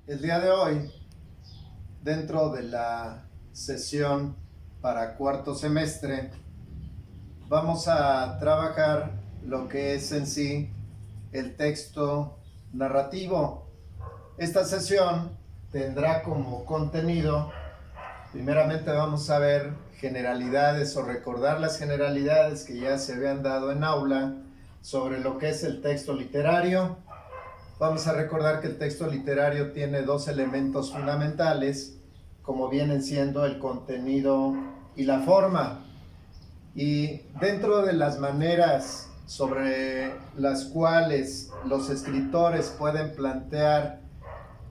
El día de hoy, dentro de la sesión para cuarto semestre, vamos a trabajar lo que es en sí el texto narrativo. Esta sesión tendrá como contenido, primeramente vamos a ver generalidades o recordar las generalidades que ya se habían dado en aula sobre lo que es el texto literario. Vamos a recordar que el texto literario tiene dos elementos fundamentales, como vienen siendo el contenido y la forma. Y dentro de las maneras sobre las cuales los escritores pueden plantear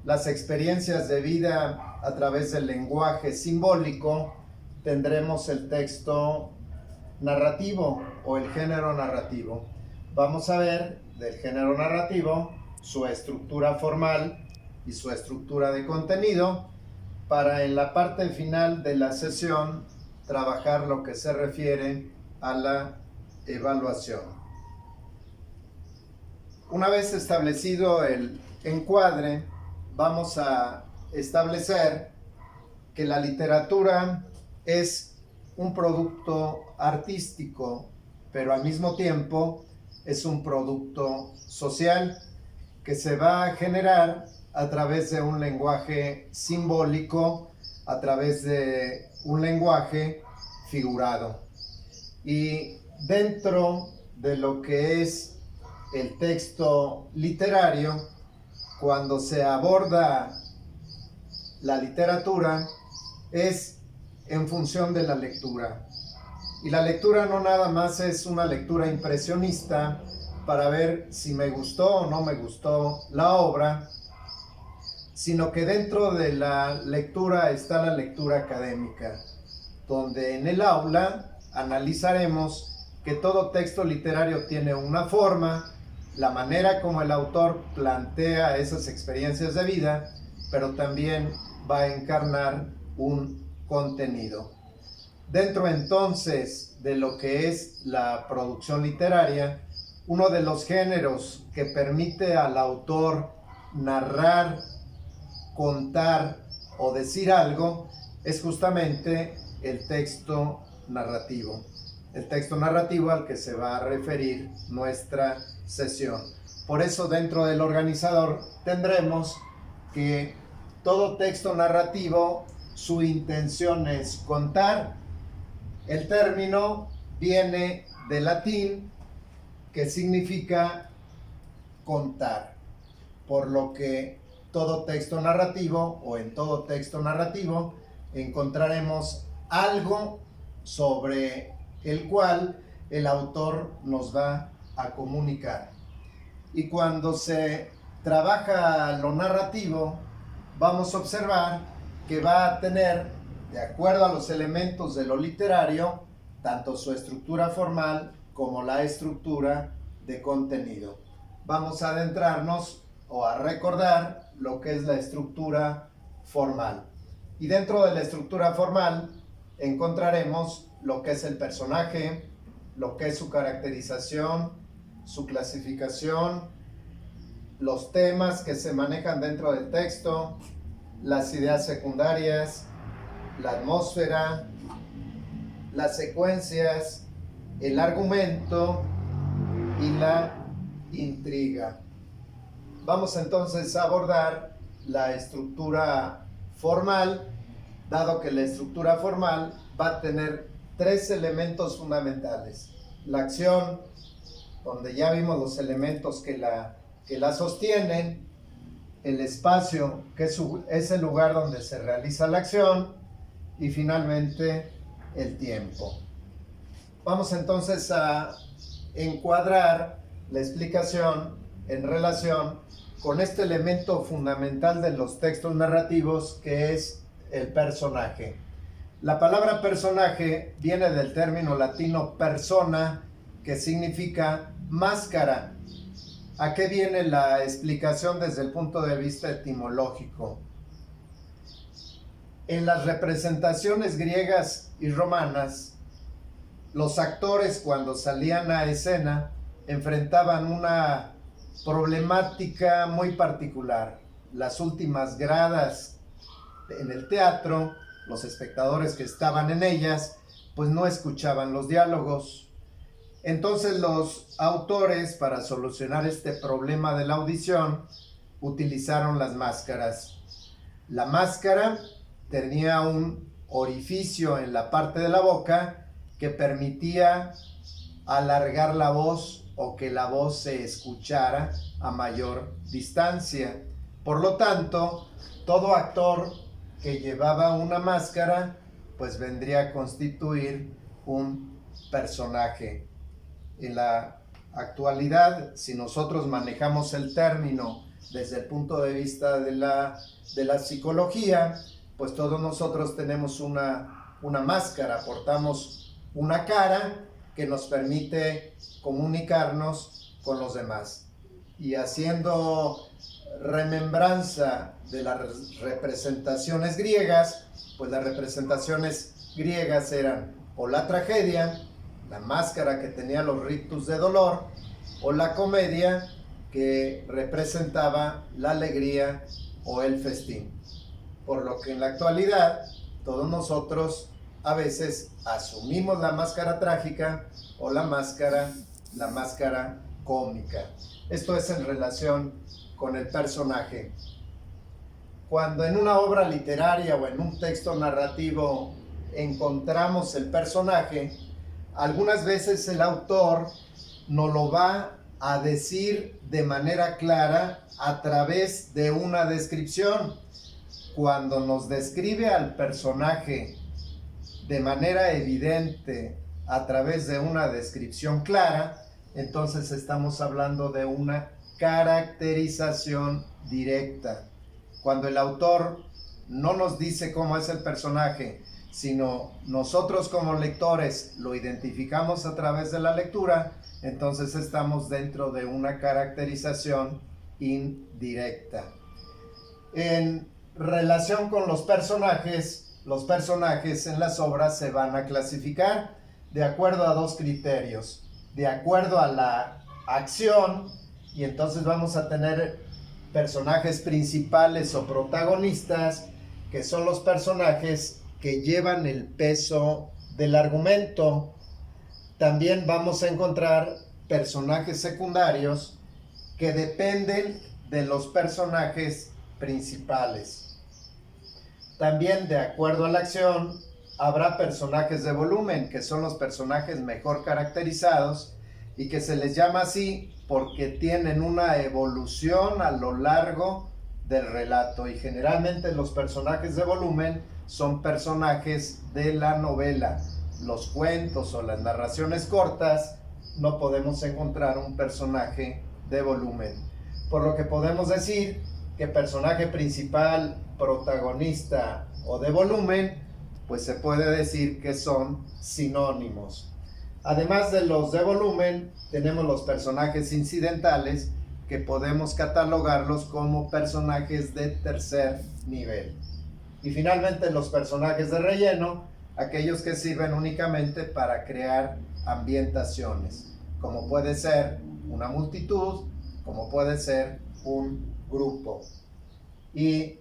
las experiencias de vida a través del lenguaje simbólico, tendremos el texto narrativo o el género narrativo. Vamos a ver del género narrativo su estructura formal y su estructura de contenido, para en la parte final de la sesión trabajar lo que se refiere a la evaluación. Una vez establecido el encuadre, vamos a establecer que la literatura es un producto artístico, pero al mismo tiempo es un producto social que se va a generar a través de un lenguaje simbólico, a través de un lenguaje figurado. Y dentro de lo que es el texto literario, cuando se aborda la literatura, es en función de la lectura. Y la lectura no nada más es una lectura impresionista para ver si me gustó o no me gustó la obra, sino que dentro de la lectura está la lectura académica, donde en el aula analizaremos que todo texto literario tiene una forma, la manera como el autor plantea esas experiencias de vida, pero también va a encarnar un contenido. Dentro entonces de lo que es la producción literaria, uno de los géneros que permite al autor narrar, contar o decir algo es justamente el texto narrativo. El texto narrativo al que se va a referir nuestra sesión. Por eso dentro del organizador tendremos que todo texto narrativo, su intención es contar. El término viene del latín, que significa contar, por lo que todo texto narrativo o en todo texto narrativo encontraremos algo sobre el cual el autor nos va a comunicar. Y cuando se trabaja lo narrativo, vamos a observar que va a tener, de acuerdo a los elementos de lo literario, tanto su estructura formal como la estructura de contenido. Vamos a adentrarnos o a recordar lo que es la estructura formal. Y dentro de la estructura formal encontraremos lo que es el personaje, lo que es su caracterización, su clasificación, los temas que se manejan dentro del texto, las ideas secundarias, la atmósfera, las secuencias, el argumento y la intriga. Vamos entonces a abordar la estructura formal, dado que la estructura formal va a tener tres elementos fundamentales. La acción, donde ya vimos los elementos que la sostienen, el espacio, que es el lugar donde se realiza la acción, y finalmente el tiempo. Vamos entonces a encuadrar la explicación en relación con este elemento fundamental de los textos narrativos, que es el personaje. La palabra personaje viene del término latino persona, que significa máscara. ¿A qué viene la explicación desde el punto de vista etimológico? En las representaciones griegas y romanas, los actores, cuando salían a escena, enfrentaban una problemática muy particular. las últimas gradas en el teatro, los espectadores que estaban en ellas, pues no escuchaban los diálogos. Entonces los autores, para solucionar este problema de la audición, utilizaron las máscaras. La máscara tenía un orificio en la parte de la boca que permitía alargar la voz o que la voz se escuchara a mayor distancia. Por lo tanto, todo actor que llevaba una máscara, pues vendría a constituir un personaje. En la actualidad, si nosotros manejamos el término desde el punto de vista de la psicología, pues todos nosotros tenemos una máscara, portamos una cara que nos permite comunicarnos con los demás. Y haciendo remembranza de las representaciones griegas, pues las representaciones griegas eran o la tragedia, la máscara que tenía los rictus de dolor, o la comedia que representaba la alegría o el festín. Por lo que en la actualidad todos nosotros a veces asumimos la máscara trágica o la máscara cómica. Esto es en relación con el personaje. Cuando en una obra literaria o en un texto narrativo encontramos el personaje, algunas veces el autor nos lo va a decir de manera clara a través de una descripción. Cuando nos describe al personaje de manera evidente a través de una descripción clara, entonces estamos hablando de una caracterización directa. Cuando el autor no nos dice cómo es el personaje, sino nosotros como lectores lo identificamos a través de la lectura, entonces estamos dentro de una caracterización indirecta. En relación con los personajes en las obras se van a clasificar de acuerdo a dos criterios. De acuerdo a la acción, y entonces vamos a tener personajes principales o protagonistas, que son los personajes que llevan el peso del argumento. También vamos a encontrar personajes secundarios que dependen de los personajes principales. También, de acuerdo a la acción, habrá personajes de volumen, que son los personajes mejor caracterizados y que se les llama así porque tienen una evolución a lo largo del relato. Y generalmente los personajes de volumen son personajes de la novela. Los cuentos o las narraciones cortas no podemos encontrar un personaje de volumen. Por lo que podemos decir que personaje principal, protagonista o de volumen, pues se puede decir que son sinónimos. Además de los de volumen, tenemos los personajes incidentales, que podemos catalogarlos como personajes de tercer nivel. Y finalmente los personajes de relleno, aquellos que sirven únicamente para crear ambientaciones, como puede ser una multitud, como puede ser un grupo. Y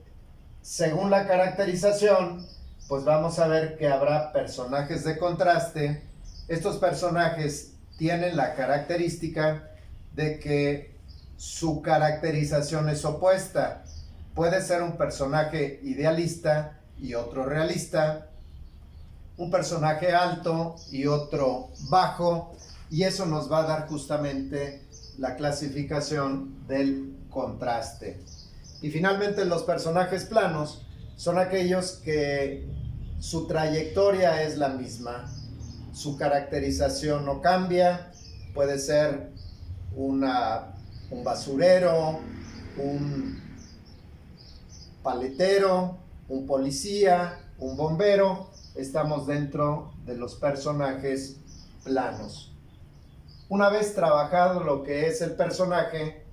según la caracterización, pues vamos a ver que habrá personajes de contraste. Estos personajes tienen la característica de que su caracterización es opuesta. Puede ser un personaje idealista y otro realista, un personaje alto y otro bajo, y eso nos va a dar justamente la clasificación del contraste. Y finalmente los personajes planos son aquellos que su trayectoria es la misma, su caracterización no cambia. Puede ser un basurero, un paletero, un policía, un bombero. Estamos dentro de los personajes planos. Una vez trabajado lo que es el personaje,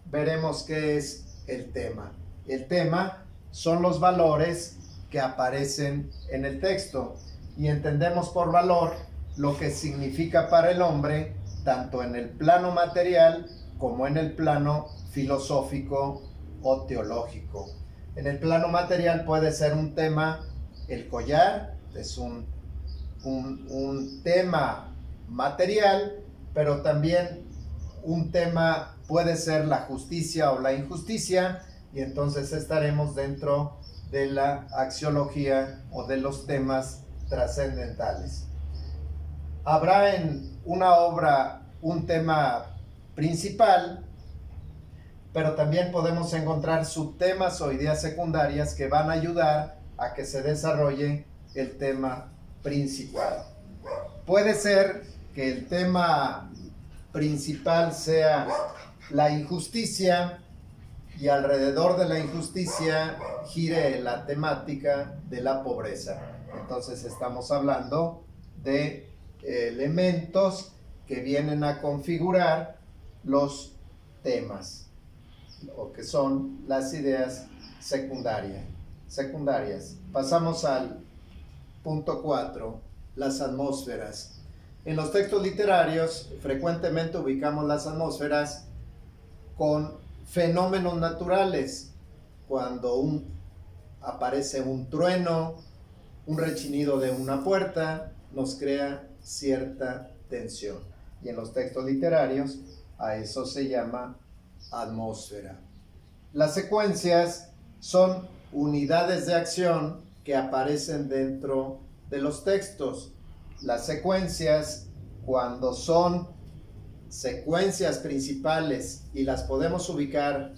veremos qué es el tema. El tema son los valores que aparecen en el texto, y entendemos por valor lo que significa para el hombre, tanto en el plano material como en el plano filosófico o teológico. En el plano material puede ser un tema, el collar, es un tema material, pero también un tema puede ser la justicia o la injusticia, y entonces estaremos dentro de la axiología o de los temas trascendentales. Habrá en una obra un tema principal, pero también podemos encontrar subtemas o ideas secundarias que van a ayudar a que se desarrolle el tema principal. Puede ser que el tema principal sea la injusticia y alrededor de la injusticia gire la temática de la pobreza. Entonces estamos hablando de elementos que vienen a configurar los temas, o que son las ideas secundarias. Pasamos al punto 4, las atmósferas. En los textos literarios frecuentemente ubicamos las atmósferas con fenómenos naturales. Cuando aparece un trueno, un rechinido de una puerta, nos crea cierta tensión. Y en los textos literarios a eso se llama atmósfera. Las secuencias son unidades de acción que aparecen dentro de los textos. Las secuencias, cuando son secuencias principales y las podemos ubicar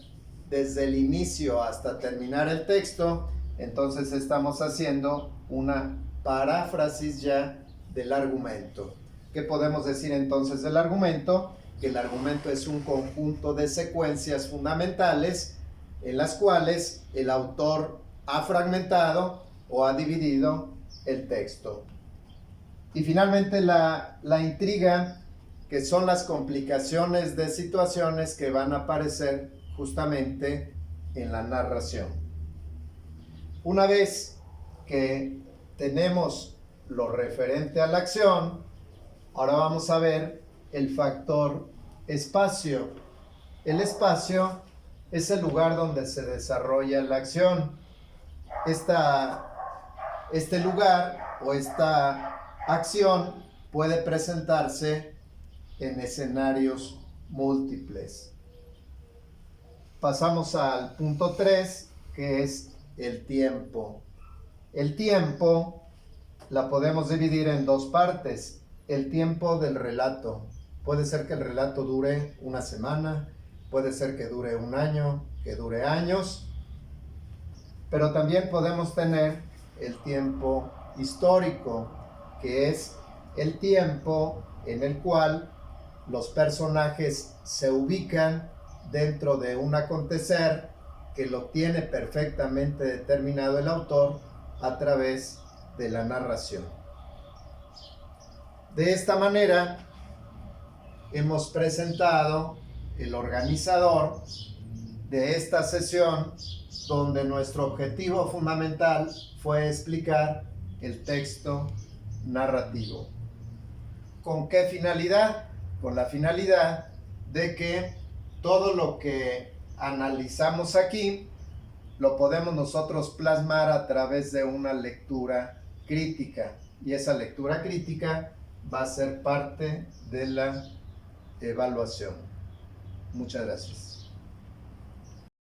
desde el inicio hasta terminar el texto, entonces estamos haciendo una paráfrasis ya del argumento. ¿Qué podemos decir entonces del argumento? Que el argumento es un conjunto de secuencias fundamentales en las cuales el autor ha fragmentado o ha dividido el texto. Y finalmente la intriga, que son las complicaciones de situaciones que van a aparecer justamente en la narración. Una vez que tenemos lo referente a la acción, ahora vamos a ver el factor espacio. El espacio es el lugar donde se desarrolla la acción. Este lugar o esta acción puede presentarse en escenarios múltiples. Pasamos al punto 3, que es el tiempo. El tiempo la podemos dividir en dos partes. El tiempo del relato. Puede ser que el relato dure una semana, puede ser que dure un año, que dure años, pero también podemos tener el tiempo histórico, que es el tiempo en el cual los personajes se ubican dentro de un acontecer que lo tiene perfectamente determinado el autor a través de la narración. De esta manera hemos presentado el organizador de esta sesión, donde nuestro objetivo fundamental fue explicar el texto narrativo. ¿Con qué finalidad? Con la finalidad de que todo lo que analizamos aquí lo podemos nosotros plasmar a través de una lectura crítica, y esa lectura crítica va a ser parte de la evaluación. Muchas gracias.